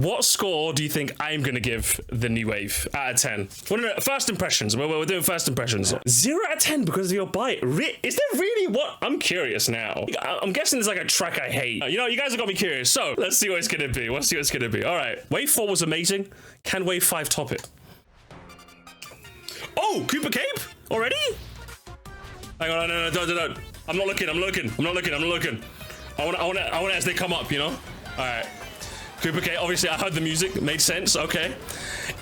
What score do you think I'm gonna give the new wave out of 10? Well, no, first impressions. We're doing first impressions. 0 out of 10 because of your bite. Is there really what? I'm curious now. I'm guessing there's like a track I hate. You know, you guys have got me curious. So let's see what it's gonna be. Let's see what it's gonna be. All right. Wave 4 was amazing. Can wave 5 top it? Oh, Cooper Cape already? Hang on, no, don't. I'm not looking. I want it as they come up. You know. All right. Cooper K, obviously I heard the music, made sense, okay.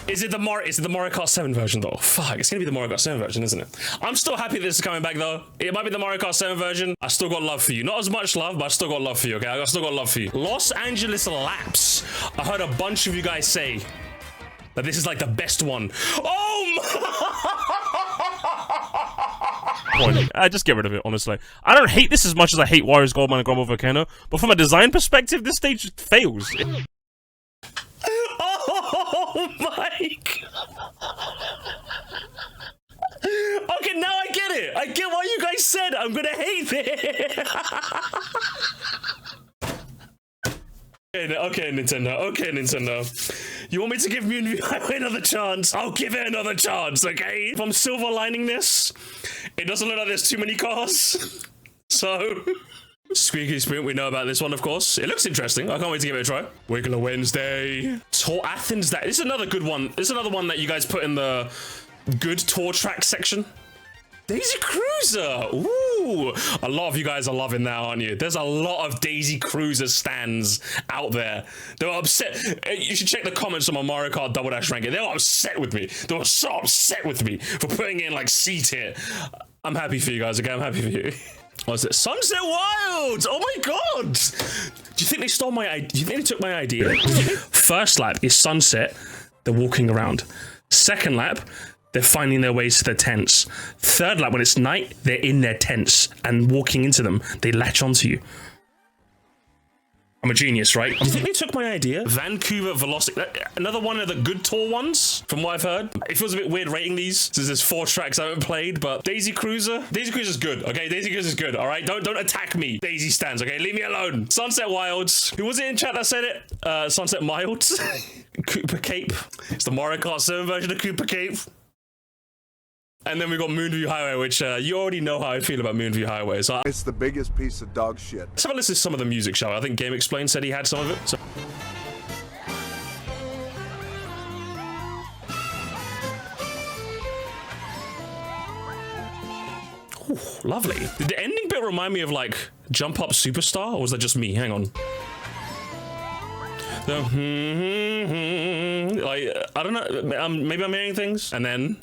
Is it the Mario Kart 7 version though? Fuck, it's gonna be the Mario Kart 7 version, isn't it? I'm still happy this is coming back though. It might be the Mario Kart 7 version. I still got love for you. Not as much love, but I still got love for you, okay? I still got love for you. Los Angeles Laps. I heard a bunch of you guys say that this is like the best one. I just get rid of it, honestly. I don't hate this as much as I hate Warriors Goldmine and Grumble Volcano, but from a design perspective, this stage fails. Oh my god. Okay, now I get it. I get why you guys said I'm gonna hate it. Okay, Nintendo. You want me to give Moonview Highway another chance? I'll give it another chance, okay? If I'm silver lining this, it doesn't look like there's too many cars. So, Squeaky Sprint, we know about this one, of course. It looks interesting. I can't wait to give it a try. Wiggler Wednesday. Tour Athens, this is another good one. This is another one that you guys put in the good tour track section. Daisy Cruiser! Ooh! A lot of you guys are loving that, aren't you? There's a lot of Daisy Cruiser stands out there. They were upset. You should check the comments on my Mario Kart Double Dash ranking. They were upset with me. They were so upset with me for putting in, like, C tier. I'm happy for you guys, okay? I'm happy for you. What's it? Sunset Wilds! Oh my god! Do you think they stole my idea? Do you think they took my idea? First lap is sunset. They're walking around. Second lap, they're finding their ways to their tents. Third lap, when it's night, they're in their tents and walking into them. They latch onto you. I'm a genius, right? Do you think they took my idea? Vancouver Velocity, another one of the good tour ones, from what I've heard. It feels a bit weird rating these, since there's 4 tracks I haven't played, but Daisy Cruiser's good, okay? Daisy Cruiser's good, all right? Don't attack me, Daisy stands, okay? Leave me alone. Sunset Wilds. Who was it in chat that said it? Sunset Milds. Cooper Cape. It's the Mario Kart 7 version of Cooper Cape. And then we got Moonview Highway, which you already know how I feel about Moonview Highway. So it's the biggest piece of dog shit. Let's have a listen to some of the music, shall we? I think Game Explained said he had some of it. So. Ooh, lovely. Did the ending bit remind me of like Jump Up Superstar, or was that just me? Hang on. The like I don't know. Maybe I'm hearing things, and then.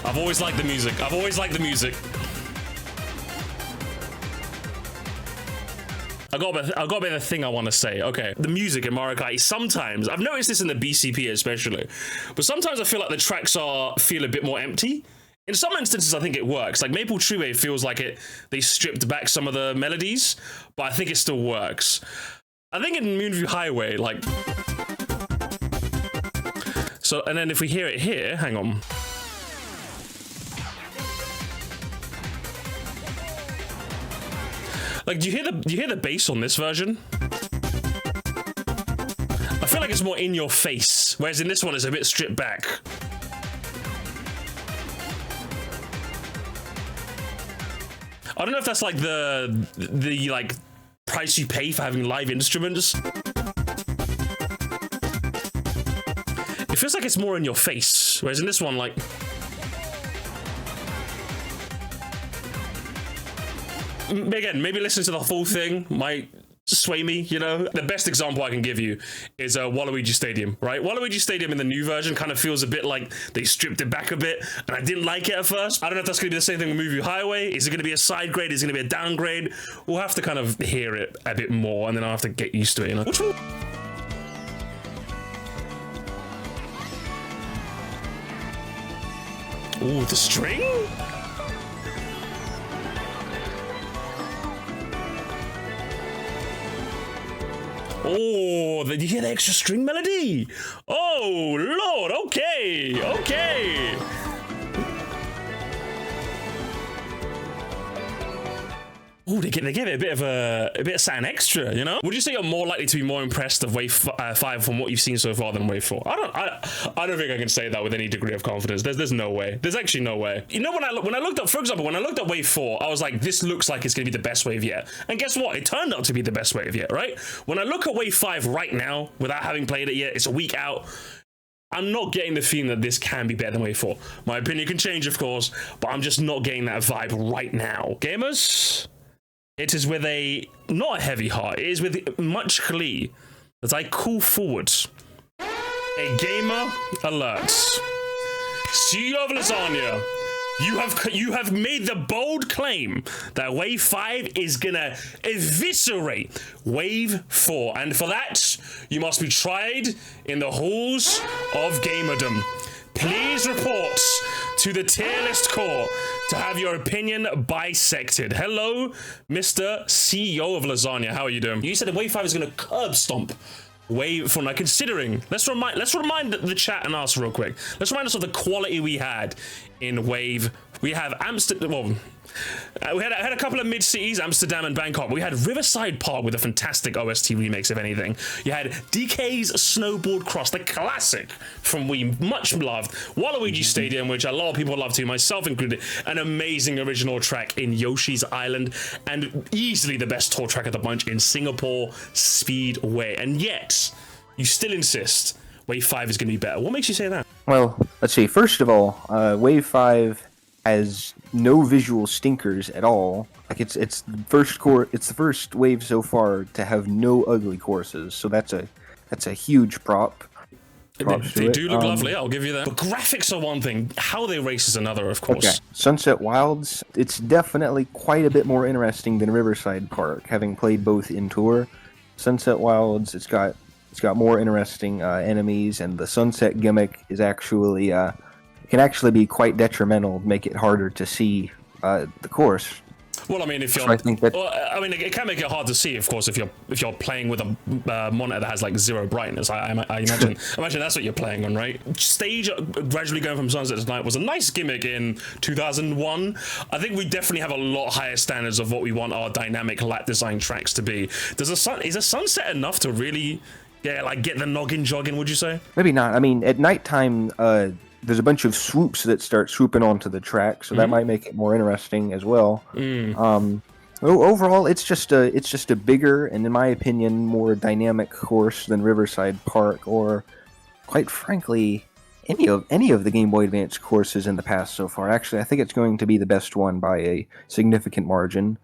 I've always liked the music. I got a bit of a thing I want to say. Okay, the music in Mario Kart, sometimes, I've noticed this in the BCP especially, but sometimes I feel like the tracks feel a bit more empty. In some instances, I think it works. Like Maple Treeway feels like they stripped back some of the melodies, but I think it still works. I think in Moonview Highway, like... So, and then if we hear it here, hang on. Like, do you hear the bass on this version? I feel like it's more in your face, whereas in this one it's a bit stripped back. I don't know if that's like the like price you pay for having live instruments. It feels like it's more in your face, whereas in this one, like. Again, maybe listen to the full thing might sway me, you know? The best example I can give you is Waluigi Stadium, right? Waluigi Stadium in the new version kind of feels a bit like they stripped it back a bit, and I didn't like it at first. I don't know if that's going to be the same thing with Moonview Highway. Is it going to be a side grade? Is it going to be a downgrade? We'll have to kind of hear it a bit more, and then I'll have to get used to it, you know? Which one? Ooh, the string? Oh, did you hear the extra string melody? Oh, Lord, okay. Oh, they gave it a bit of something extra, you know? Would you say you're more likely to be more impressed of Wave 5 from what you've seen so far than Wave 4? I don't think I can say that with any degree of confidence. There's no way. There's actually no way. You know, when I looked up, for example, when I looked at Wave 4, I was like, this looks like it's gonna be the best wave yet. And guess what? It turned out to be the best wave yet, right? When I look at Wave 5 right now, without having played it yet, it's a week out. I'm not getting the feeling that this can be better than Wave 4. My opinion can change, of course, but I'm just not getting that vibe right now. Gamers, it is with not a heavy heart, it is with much glee that I call forward a gamer alert. CEO of Lasagna, you have made the bold claim that Wave 5 is gonna eviscerate Wave 4, and for that, you must be tried in the halls of gamerdom. Please report to the tier list core to have your opinion bisected. Hello, Mr. CEO of Lasagna. How are you doing? You said that Wave 5 is going to curb stomp Wave 4. Now, considering, let's remind the chat and us real quick. Let's remind us of the quality we had in Wave. We have Amsterdam. Well, we had a couple of mid-cities, Amsterdam and Bangkok. We had Riverside Park with a fantastic OST remix, if anything. You had DK's Snowboard Cross, the classic from Wii, much loved. Waluigi Stadium, which a lot of people love too, myself included. An amazing original track in Yoshi's Island, and easily the best tour track of the bunch in Singapore Speedway. And yet, you still insist Wave 5 is going to be better. What makes you say that? Well, let's see. First of all, Wave 5 has no visual stinkers at all. Like it's the first wave so far to have no ugly courses. So that's a huge prop. They do look lovely, I'll give you that. But graphics are one thing, how they race is another, of course. Okay. Sunset Wilds, it's definitely quite a bit more interesting than Riverside Park, having played both in tour. Sunset Wilds, it's got more interesting enemies, and the sunset gimmick is actually can actually be quite detrimental, make it harder to see the course. Well, I mean, if you're, so I think that, I mean, it can make it hard to see, of course, if you're playing with a monitor that has like zero brightness. I imagine that's what you're playing on, right? Stage gradually going from sunset to night was a nice gimmick in 2001. I think we definitely have a lot higher standards of what we want our dynamic lap design tracks to be. Is a sunset enough to really, get the noggin jogging? Would you say? Maybe not. I mean, at nighttime, there's a bunch of swoops that start swooping onto the track, so that might make it more interesting as well. Overall, it's just a bigger and, in my opinion, more dynamic course than Riverside Park, or, quite frankly, any of the Game Boy Advance courses in the past so far. Actually, I think it's going to be the best one by a significant margin.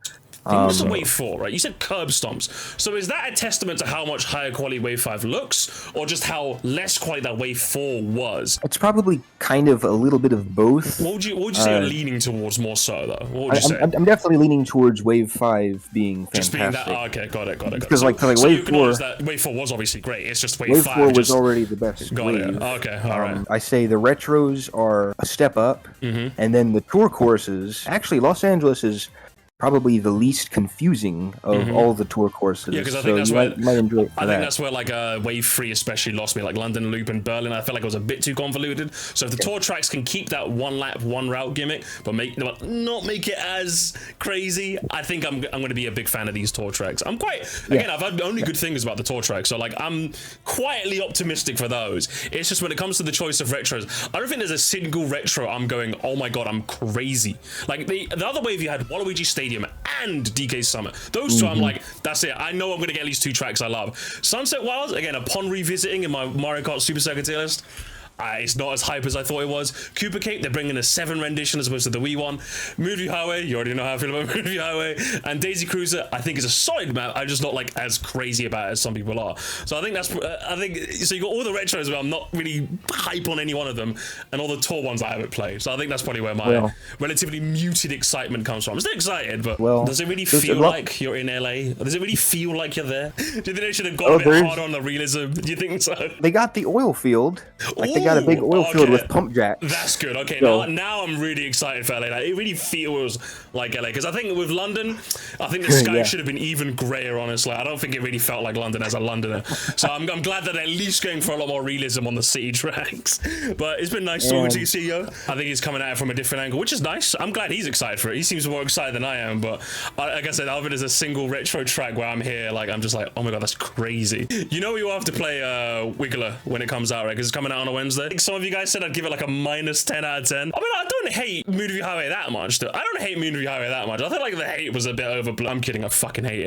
This is Wave 4, right? You said curb stomps. So is that a testament to how much higher quality Wave 5 looks, or just how less quality that Wave 4 was? It's probably kind of a little bit of both. What would you say you're leaning towards more so, though? What would you say? I'm definitely leaning towards Wave 5 being fantastic. Just being that, okay, got it. Because so, like so Wave 4, that Wave 4 was obviously great. It's just Wave 5 4 was already the best got wave. It. Okay, all right. I say the retros are a step up, and then the tour courses. Actually, Los Angeles is probably the least confusing of all the tour courses. Yeah, because I think that's where might enjoy it for I that. think that's where like Wave 3 especially lost me, like London Loop and Berlin. I felt like it was a bit too convoluted. So if the tour tracks can keep that one lap, one route gimmick, but not make it as crazy, I think I'm going to be a big fan of these tour tracks. I'm quite I've had only good things about the tour tracks, so like I'm quietly optimistic for those. It's just when it comes to the choice of retros, I don't think there's a single retro I'm going, oh my god, I'm crazy. Like the other wave, you had Waluigi Stadium and DK Summit. Those two, I'm like, that's it. I know I'm going to get at least two tracks I love. Sunset Wilds, again, upon revisiting in my Mario Kart Super Circuit tier list, it's not as hype as I thought it was. Cooper Cape, they're bringing a 7 rendition as opposed to the Wii one. Movie Highway, you already know how I feel about Movie Highway. And Daisy Cruiser, I think is a solid map. I'm just not like as crazy about it as some people are. So I think that's, so you got all the retros where I'm not really hype on any one of them, and all the tour ones I haven't played. So I think that's probably where my relatively muted excitement comes from. I'm still excited, but does it really feel like you're in LA? Does it really feel like you're there? Do you think they should have gone a bit harder on the realism? Do you think so? They got the oil field. Like, got a big oil field with pump jacks. That's good. Okay, So- now I'm really excited for LA. Like, it really feels like LA because I think with London, I think the sky Yeah. should have been even grayer. Honestly, I don't think it really felt like London as a Londoner. So I'm glad that they're at least going for a lot more realism on the city tracks. But it's been nice talking to you, CEO. I think he's coming at it from a different angle, which is nice. I'm glad he's excited for it. He seems more excited than I am. But like I said, Alvin is a single retro track where I'm here. Like I'm just like, oh my god, that's crazy. You know, you have to play Wiggler when it comes out, right? Because it's coming out on a Wednesday. I think some of you guys said I'd give it like a -10 out of 10. I mean, I don't hate Moonview Highway that much. I don't hate Moonview Highway that much. I feel like the hate was a bit overblown. I'm kidding. I fucking hate it.